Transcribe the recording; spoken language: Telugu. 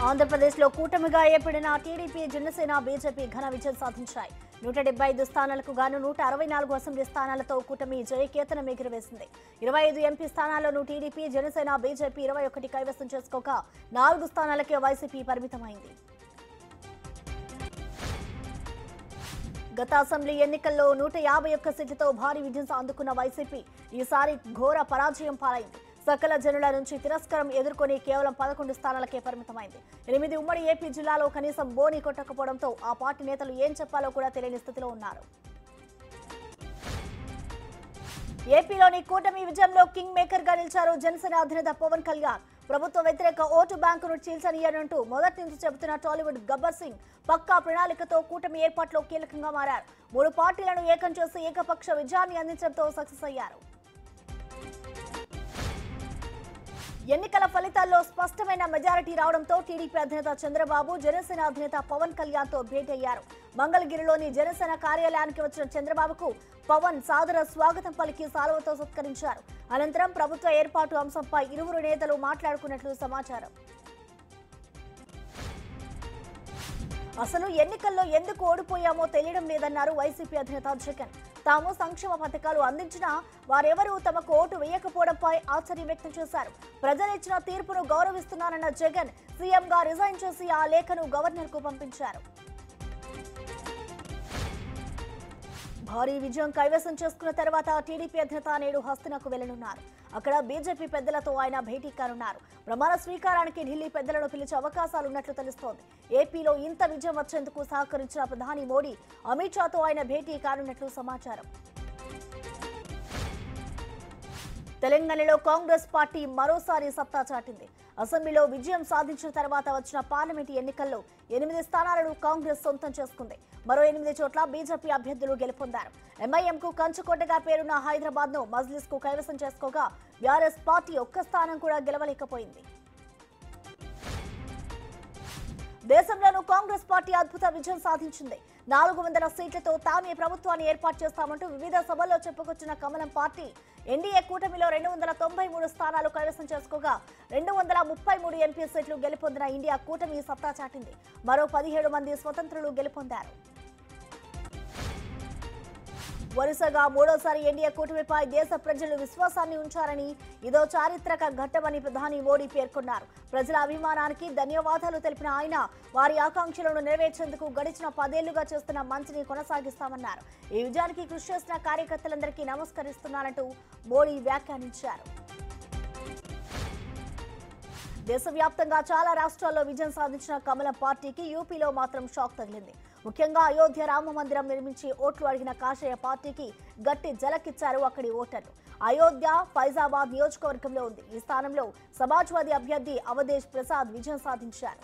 ఆంధ్రప్రదేశ్లో కూటమిగా ఏర్పడిన టీడీపీ, జనసేన, బీజేపీ ఘన విజయం సాధించాయి. 175 స్థానాలకు గాను 164 అసెంబ్లీ స్థానాలతో కూటమి జయకేతనం ఎగురవేసింది. 25 ఎంపీ స్థానాలను టీడీపీ, జనసేన, బీజేపీ 21 కైవసం చేసుకోగా 4 స్థానాలకే వైసీపీ పరిమితమైంది. గత అసెంబ్లీ ఎన్నికల్లో 151 సీట్లతో భారీ విజయం అందుకున్న వైసీపీ ఈసారి ఘోర పరాజయం పాలైంది. సకల జనుల నుంచి తిరస్కారం ఎదుర్కొని కేవలం 11 స్థానాలకే పరిమితమైంది. 8 ఉమ్మడి ఏపీ జిల్లాలో కనీసం బోని కొట్టకపోవడంతో ఆ పార్టీ నేతలు ఏం చెప్పాలో కూడా తెలియని స్థితిలో ఉన్నారు. ఏపీలోని కూటమి విజయంలో కింగ్ మేకర్ గా నిలిచారు జనసేన అధినేత పవన్ కళ్యాణ్. ప్రభుత్వ వ్యతిరేక ఓటు బ్యాంకును చీల్చనియనంటూ మొదటి నుంచి చెబుతున్న టాలీవుడ్ గబ్బర్ సింగ్ పక్కా ప్రణాళికతో కూటమి ఏర్పాట్లో కీలకంగా మారారు. 3 పార్టీలను ఏకం చేసి ఏకపక్ష విజయాన్ని అందించడంతో సక్సెస్ అయ్యారు. ఎన్నికల ఫలితాల్లో స్పష్టమైన మెజారిటీ రావడంతో టీడీపీ అధినేత చంద్రబాబు జనసేన అధినేత పవన్ కళ్యాణ్ తో భేటీ అయ్యారు. మంగళగిరిలోని జనసేన కార్యాలయానికి వచ్చిన చంద్రబాబుకు పవన్ సాదర స్వాగతం పలికి సాలువతో సత్కరించారు. అనంతరం ప్రభుత్వ ఏర్పాటు అంశంపై ఇరువురు నేతలు మాట్లాడుకున్నట్లు సమాచారం. అసలు ఎన్నికల్లో ఎందుకు ఓడిపోయామో తెలియడం లేదన్నారు వైసీపీ అధినేత జగన్. తాము సంక్షేమ పథకాలు అందించినా వారెవరూ తమకు ఓటు వేయకపోవడంపై ఆశ్చర్యం వ్యక్తం చేశారు. ప్రజలిచ్చిన తీర్పును గౌరవిస్తున్నారన్న జగన్ సీఎంగా రిజైన్ చేసి ఆ లేఖను గవర్నర్ కు పంపించారు. భారీ విజయం కైవసం చేసుకున్న తర్వాత టీడీపీ అధినేత నేడు హస్తినకు వెళ్లనున్నారు. అక్కడ బీజేపీ పెద్దలతో ఆయన భేటీ కానున్నారు. ప్రమాణ స్వీకారానికి ఢిల్లీ పెద్దలను పిలిచే అవకాశాలున్నట్లు తెలుస్తోంది. ఏపీలో ఇంత విజయం వచ్చేందుకు సహకరించిన ప్రధాని మోడీ, అమిత్ షాతో ఆయన భేటీ కానున్నట్లు సమాచారం. తెలంగాణలో కాంగ్రెస్ పార్టీ మరోసారి సత్తా చాటింది. అసెంబ్లీలో విజయం సాధించిన తర్వాత వచ్చిన పార్లమెంటు ఎన్నికల్లో 8 స్థానాలను కాంగ్రెస్ సొంతం చేసుకుంది. మరో 8 చోట్ల బీజేపీ అభ్యర్థులు గెలుపొందారు. ఎంఐఎంకు కంచుకోటగా పేరున్న హైదరాబాద్ ను మజ్లిస్ కు కైవసం చేసుకోగా బీఆర్ఎస్ పార్టీ ఒక్క స్థానం కూడా గెలవలేకపోయింది. దేశంలోనూ కాంగ్రెస్ పార్టీ అద్భుత విజయం సాధించింది. 400 సీట్లతో తామే ప్రభుత్వాన్ని ఏర్పాటు చేస్తామంటూ వివిధ సభల్లో చెప్పుకొచ్చిన కమలం పార్టీ ఎన్డీఏ కూటమిలో 293 స్థానాలు కైవసం చేసుకోగా 233 ఎంపీ సీట్లు గెలుపొందిన ఇండియా కూటమి సత్తా చాటింది. మరో 17 మంది స్వతంత్రులు గెలుపొందారు. వరుసగా మూడోసారి ఎన్డీఏ కూటమిపై దేశ ప్రజలు విశ్వాసాన్ని ఉంచారని, ఇదో చారిత్రక ఘట్టమని ప్రధాని మోడీ పేర్కొన్నారు. ప్రజల అభిమానానికి ధన్యవాదాలు తెలిపిన ఆయన వారి ఆకాంక్షలను నెరవేర్చేందుకు గడిచిన 10 ఏళ్లుగా చేస్తున్న మంచిని కొనసాగిస్తామన్నారు. ఈ విజయానికి కృషి చేసిన కార్యకర్తలందరికీ నమస్కరిస్తున్నారంటూ మోడీ వ్యాఖ్యానించారు. దేశవ్యాప్తంగా చాలా రాష్ట్రాల్లో విజయం సాధించిన కమలం పార్టీకి యూపీలో మాత్రం షాక్ తగిలింది. ముఖ్యంగా అయోధ్య రామ మందిరం నిర్మించి ఓట్లు అడిగిన కాషాయ పార్టీకి గట్టి జలకిచ్చారు అక్కడి ఓటర్లు. అయోధ్య ఫైజాబాద్ నియోజకవర్గంలో ఉంది. ఈ స్థానంలో సమాజ్వాదీ అభ్యర్థి అవధేష్ ప్రసాద్ విజయం సాధించారు.